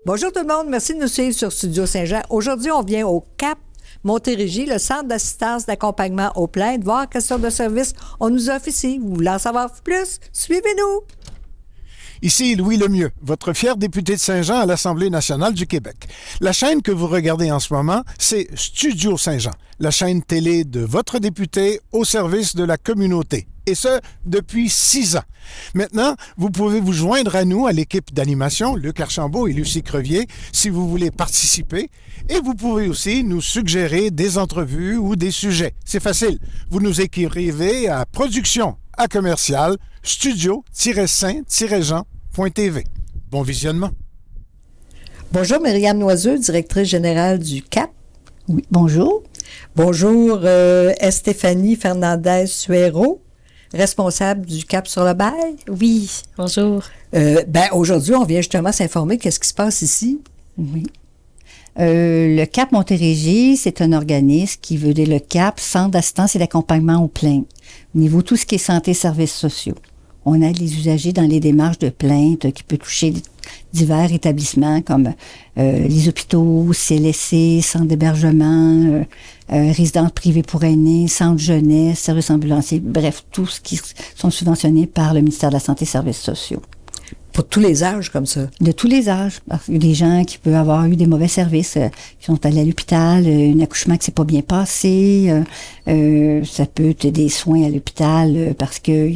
Bonjour tout le monde, merci de nous suivre sur Studio Saint-Jean. Aujourd'hui, on vient au CAP Montérégie, le Centre d'assistance d'accompagnement aux plaintes, voir quelle sorte de service on nous offre ici. Vous voulez en savoir plus? Suivez-nous! Ici Louis Lemieux, votre fier député de Saint-Jean à l'Assemblée nationale du Québec. La chaîne que vous regardez en ce moment, c'est Studio Saint-Jean, la chaîne télé de votre député au service de la communauté. Et ce, depuis 6 ans. Maintenant, vous pouvez vous joindre à nous, à l'équipe d'animation, Luc Archambault et Lucie Crevier, si vous voulez participer. Et vous pouvez aussi nous suggérer des entrevues ou des sujets. C'est facile. Vous nous écrivez à production@commercial studio-saint-jean.tv. Bon visionnement. Bonjour, Myriam Noiseux, directrice générale du CAP. Oui, bonjour. Bonjour, Estéphanie Fernandez-Suero, responsable du CAP sur le bail. Oui, bonjour. Aujourd'hui, on vient justement s'informer qu'est-ce qui se passe ici. Oui. Le CAP Montérégie, c'est un organisme qui veut dire le CAP, Centre d'assistance et d'accompagnement aux plaintes. Au niveau de tout ce qui est santé et services sociaux. On aide les usagers dans les démarches de plainte qui peut toucher divers établissements comme les hôpitaux, CLSC, centres d'hébergement, résidences privées pour aînés, centres jeunesse, services ambulanciers, bref, tout ce qui sont subventionnés par le ministère de la Santé et Services sociaux. Pour tous les âges comme ça? De tous les âges. Parce qu'il y a des gens qui peuvent avoir eu des mauvais services, qui sont allés à l'hôpital, un accouchement qui s'est pas bien passé, ça peut être des soins à l'hôpital parce que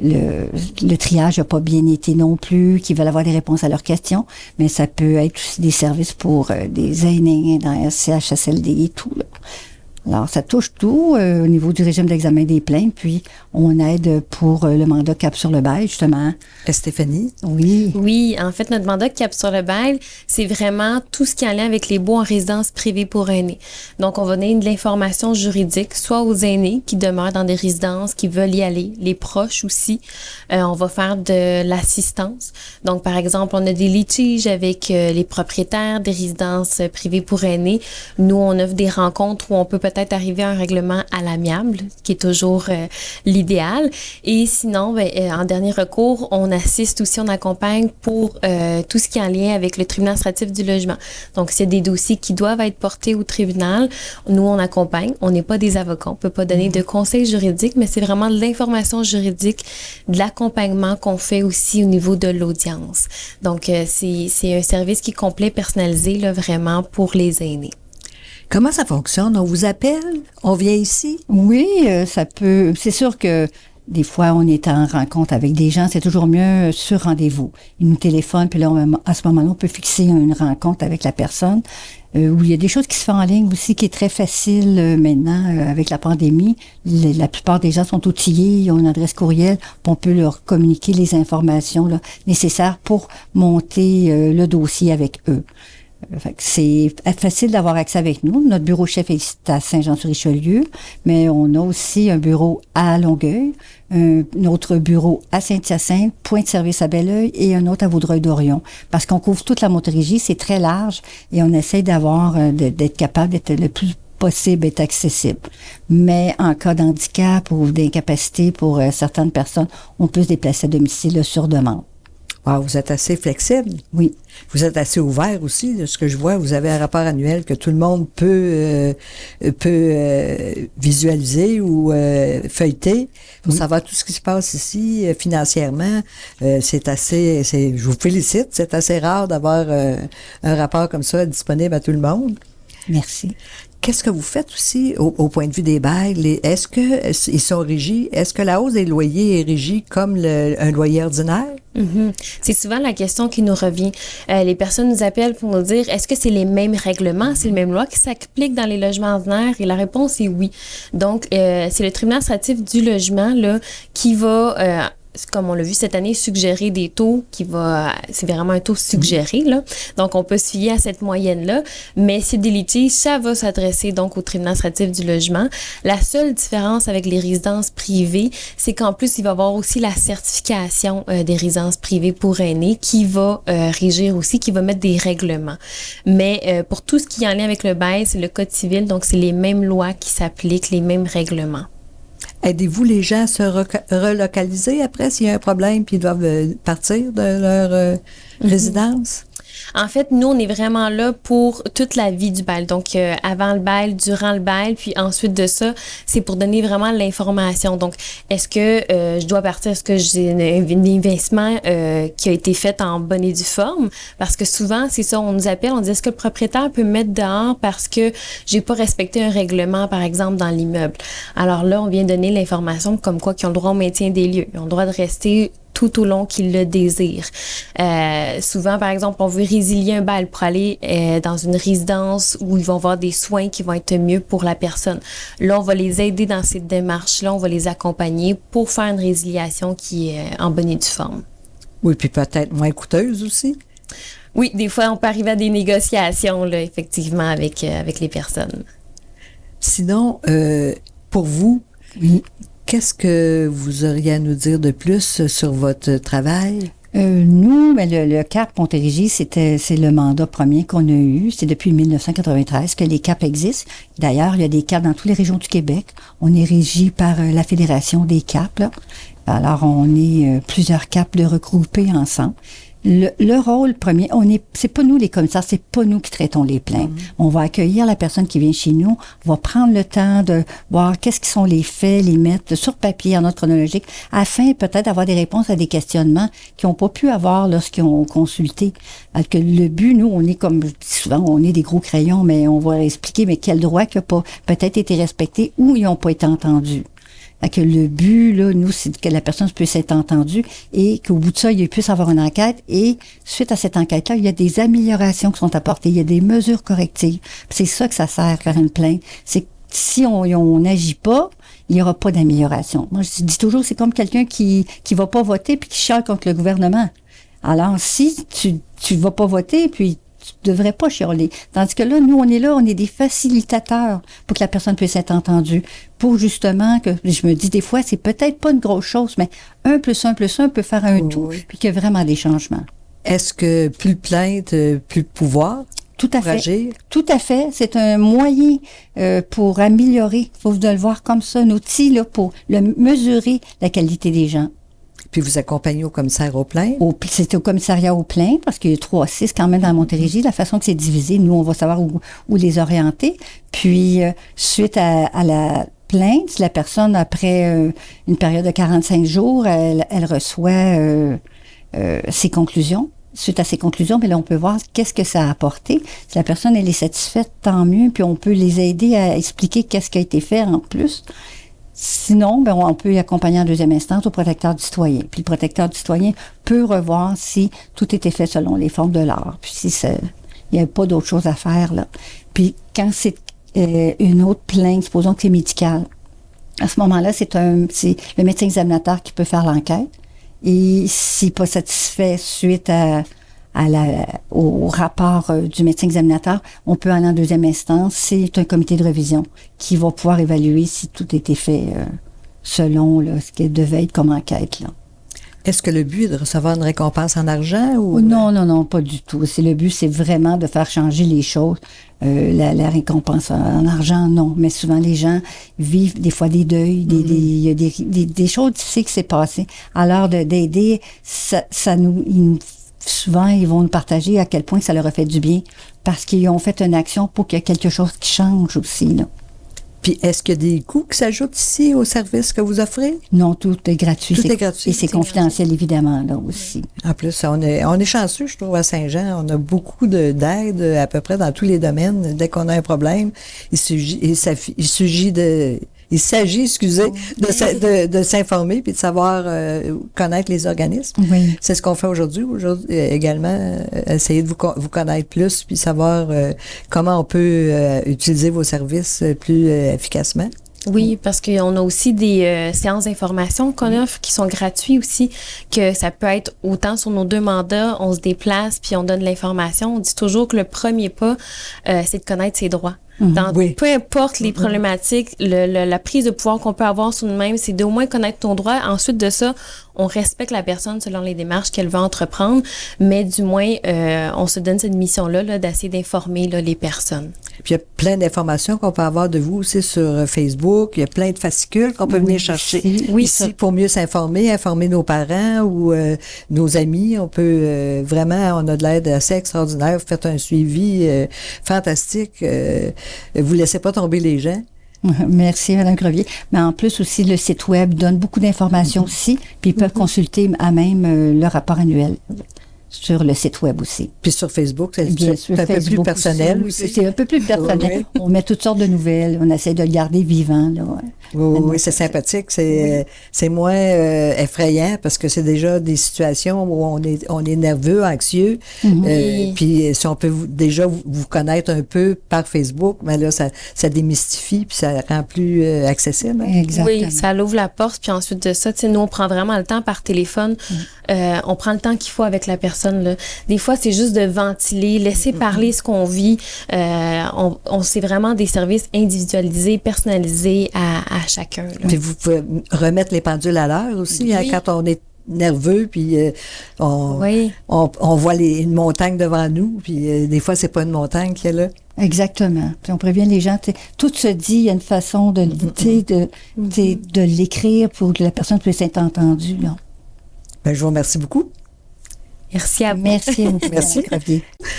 le triage n'a pas bien été non plus, qui veulent avoir des réponses à leurs questions, mais ça peut être aussi des services pour des aînés dans la CHSLD et tout, là. Alors, ça touche tout au niveau du régime d'examen des plaintes, puis on aide pour le mandat CAP sur le bail, justement. Stéphanie? Oui. Oui, en fait, notre mandat CAP sur le bail, c'est vraiment tout ce qui est en lien avec les baux en résidence privée pour aînés. Donc, on va donner de l'information juridique, soit aux aînés qui demeurent dans des résidences, qui veulent y aller, les proches aussi. On va faire de l'assistance. Donc, par exemple, on a des litiges avec les propriétaires des résidences privées pour aînés. Nous, on offre des rencontres où on peut peut-être arriver à un règlement à l'amiable, qui est toujours l'idéal. Et sinon, en dernier recours, on assiste aussi, on accompagne pour tout ce qui est en lien avec le tribunal administratif du logement. Donc, s'il y a des dossiers qui doivent être portés au tribunal, nous, on accompagne. On n'est pas des avocats, on peut pas donner de conseils juridiques, mais c'est vraiment de l'information juridique, de l'accompagnement qu'on fait aussi au niveau de l'audience. Donc, c'est un service qui est complet, personnalisé, là, vraiment pour les aînés. Comment ça fonctionne? On vous appelle? On vient ici? Oui, ça peut. C'est sûr que des fois, on est en rencontre avec des gens, c'est toujours mieux sur rendez-vous. Ils nous téléphonent, puis là, à ce moment-là, on peut fixer une rencontre avec la personne. Où il y a des choses qui se font en ligne aussi, qui est très facile maintenant avec la pandémie. La plupart des gens sont outillés, ils ont une adresse courriel, puis on peut leur communiquer les informations là, nécessaires pour monter le dossier avec eux. Fait que c'est facile d'avoir accès avec nous. Notre bureau chef est à Saint-Jean-sur-Richelieu, mais on a aussi un bureau à Longueuil, un autre bureau à Saint-Hyacinthe, Pointe-Service à Belleuil et un autre à Vaudreuil-Dorion. Parce qu'on couvre toute la Montérégie, c'est très large et on essaie d'être capable d'être le plus possible d'être accessible. Mais en cas d'handicap ou d'incapacité pour certaines personnes, on peut se déplacer à domicile sur demande. Wow, vous êtes assez flexible. Oui. Vous êtes assez ouvert aussi. De ce que je vois, vous avez un rapport annuel que tout le monde peut visualiser ou feuilleter pour savoir tout ce qui se passe ici financièrement. Je vous félicite. C'est assez rare d'avoir un rapport comme ça disponible à tout le monde. Merci. Qu'est-ce que vous faites aussi au point de vue des bails? Est-ce qu'ils sont régis? Est-ce que la hausse des loyers est régie comme un loyer ordinaire? Mm-hmm. C'est souvent la question qui nous revient. Les personnes nous appellent pour nous dire, est-ce que c'est les mêmes règlements, c'est les mêmes lois qui s'appliquent dans les logements ordinaires? Et la réponse est oui. Donc, c'est le tribunal administratif du logement là qui va... comme on l'a vu cette année, suggérer des taux c'est vraiment un taux suggéré, là. Donc, on peut se fier à cette moyenne-là. Mais si des litiges, ça va s'adresser donc au tribunal administratif du logement. La seule différence avec les résidences privées, c'est qu'en plus, il va y avoir aussi la certification des résidences privées pour aînés qui va régir aussi, qui va mettre des règlements. Mais pour tout ce qui est en lien avec le bail, c'est le Code civil, donc c'est les mêmes lois qui s'appliquent, les mêmes règlements. Aidez-vous les gens à se relocaliser après s'il y a un problème puis ils doivent partir de leur résidence? En fait, nous, on est vraiment là pour toute la vie du bail. Donc, avant le bail, durant le bail, puis ensuite de ça, c'est pour donner vraiment l'information. Donc, est-ce que je dois partir, est-ce que j'ai un investissement qui a été fait en bonne et due forme? Parce que souvent, c'est ça, on nous appelle, on dit, est-ce que le propriétaire peut me mettre dehors parce que j'ai pas respecté un règlement, par exemple, dans l'immeuble? Alors là, on vient donner l'information comme quoi qu'ils ont le droit au maintien des lieux. Ils ont le droit de rester tout au long qu'ils le désirent. Souvent, par exemple, on veut résilier un bail pour aller dans une résidence où ils vont avoir des soins qui vont être mieux pour la personne. Là, on va les aider dans cette démarche-là, on va les accompagner pour faire une résiliation qui est en bonne et due forme. Oui, puis peut-être moins coûteuse aussi. Oui, des fois, on peut arriver à des négociations, là, effectivement, avec les personnes. Sinon, pour vous, Oui. qu'est-ce que vous auriez à nous dire de plus sur votre travail? Nous, ben, le CAP Montérégie, c'est le mandat premier qu'on a eu. C'est depuis 1993 que les CAP existent. D'ailleurs, il y a des CAP dans toutes les régions du Québec. On est régi par la Fédération des CAP, là. Alors, on est plusieurs CAP de regroupés ensemble. Le rôle premier, c'est pas nous les commissaires, c'est pas nous qui traitons les plaintes. On va accueillir la personne qui vient chez nous, on va prendre le temps de voir qu'est-ce qui sont les faits, les mettre sur papier en ordre chronologique, afin peut-être d'avoir des réponses à des questionnements qu'ils n'ont pas pu avoir lorsqu'ils ont consulté. Alors que le but, nous, on est comme je dis souvent, on est des gros crayons, mais on va expliquer mais quel droit qui n'a pas peut-être été respecté ou ils n'ont pas été entendus. Que le but, là, nous, c'est que la personne puisse être entendue et qu'au bout de ça, il puisse avoir une enquête. Et suite à cette enquête-là, il y a des améliorations qui sont apportées. Il y a des mesures correctives. C'est ça que ça sert, faire une plainte. C'est que si on n'agit pas, il n'y aura pas d'amélioration. Moi, je dis toujours, c'est comme quelqu'un qui va pas voter puis qui chiale contre le gouvernement. Alors, si tu vas pas voter, puis tu devrais pas chialer. Tandis que là, nous, on est des facilitateurs pour que la personne puisse être entendue. Pour justement que, je me dis des fois, c'est peut-être pas une grosse chose, mais 1 + 1 + 1 peut faire un tout, puis qu'il y a vraiment des changements. Est-ce que plus de plaintes, plus de pouvoir? Tout à pour fait. agir? Tout à fait. C'est un moyen pour améliorer. Il faut le voir comme ça, un outil là, pour mesurer la qualité des gens. Puis vous accompagnez au commissaire aux plaintes? C'est au commissariat aux plaintes, parce qu'il y a 3-6 quand même dans Montérégie. La façon que c'est divisé, nous, on va savoir où les orienter. Puis, suite à la plainte, si la personne, après une période de 45 jours, elle reçoit ses conclusions. Suite à ces conclusions, bien là, on peut voir qu'est-ce que ça a apporté. Si la personne, elle est satisfaite, tant mieux. Puis, on peut les aider à expliquer qu'est-ce qui a été fait en plus. Sinon, ben, on peut y accompagner en deuxième instance au protecteur du citoyen. Puis le protecteur du citoyen peut revoir si tout était fait selon les formes de l'art. Puis si il n'y a pas d'autre chose à faire, là. Puis quand c'est une autre plainte, supposons que c'est médical, à ce moment-là, c'est le médecin examinateur qui peut faire l'enquête. Et s'il n'est pas satisfait suite au rapport du médecin examinateur, on peut aller en deuxième instance. C'est un comité de révision qui va pouvoir évaluer si tout a été fait selon là, ce qui devait être comme enquête. Là. Est-ce que le but est de recevoir une récompense en argent? Ou... Non, pas du tout. Le but, c'est vraiment de faire changer les choses. La récompense en argent, non. Mais souvent, les gens vivent des fois des deuils, il y a des choses difficiles qui s'est passées. Alors, d'aider, souvent, ils vont nous partager à quel point ça leur a fait du bien parce qu'ils ont fait une action pour qu'il y ait quelque chose qui change aussi. Là. Puis, est-ce qu'il y a des coûts qui s'ajoutent ici au service que vous offrez? Non, tout est gratuit. Tout est gratuit. Et c'est confidentiel, évidemment, là aussi. En plus, on est chanceux, je trouve, à Saint-Jean. On a beaucoup d'aide à peu près dans tous les domaines. Dès qu'on a un problème, il s'agit de s'informer puis de savoir connaître les organismes. Oui. C'est ce qu'on fait aujourd'hui également, essayer de vous connaître plus puis savoir comment on peut utiliser vos services plus efficacement. Oui, parce qu'on a aussi des séances d'information qu'on offre qui sont gratuites aussi, que ça peut être autant sur nos 2 mandats, on se déplace puis on donne l'information. On dit toujours que le premier pas, c'est de connaître ses droits. Peu importe les problématiques, la prise de pouvoir qu'on peut avoir sur nous-mêmes, c'est d'au moins connaître ton droit. Ensuite de ça, on respecte la personne selon les démarches qu'elle va entreprendre, mais du moins, on se donne cette mission-là là, d'essayer d'informer là, les personnes. Puis il y a plein d'informations qu'on peut avoir de vous aussi sur Facebook. Il y a plein de fascicules qu'on peut venir chercher ici pour mieux s'informer, informer nos parents ou nos amis. On peut vraiment, on a de l'aide assez extraordinaire. Vous faites un suivi fantastique. Vous laissez pas tomber les gens. Merci, Mme Crevier. Mais en plus aussi, le site Web donne beaucoup d'informations aussi, puis ils peuvent consulter à même le rapport annuel sur le site Web aussi. Puis sur Facebook, c'est un peu plus personnel. Aussi. C'est un peu plus personnel. On met toutes sortes de nouvelles. On essaie de le garder vivant. Là, oui, c'est sympathique. C'est moins effrayant parce que c'est déjà des situations où on est nerveux, anxieux. Puis si on peut déjà vous connaître un peu par Facebook, mais là, ça démystifie puis ça rend plus accessible. Hein? Exactement. Oui, ça l'ouvre la porte. Puis ensuite de ça, nous, on prend vraiment le temps par téléphone. On prend le temps qu'il faut avec la personne. Là. Des fois, c'est juste de ventiler, laisser parler ce qu'on vit. C'est vraiment des services individualisés, personnalisés à chacun. Là. Puis vous pouvez remettre les pendules à l'heure aussi, hein, quand on est nerveux, puis on voit une montagne devant nous, puis des fois, c'est pas une montagne qu'il y a là. Exactement. Puis on prévient les gens. Tout se dit, il y a une façon de l'écrire pour que la personne puisse être entendue. Là. Ben, je vous remercie beaucoup. Merci à vous. Merci. Merci.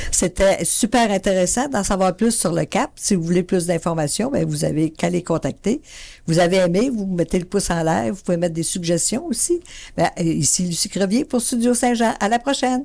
C'était super intéressant d'en savoir plus sur le CAP. Si vous voulez plus d'informations, ben vous avez qu'à les contacter. Vous avez aimé, vous mettez le pouce en l'air. Vous pouvez mettre des suggestions aussi. Ben, ici Lucie Crevier pour Studio Saint-Jean. À la prochaine.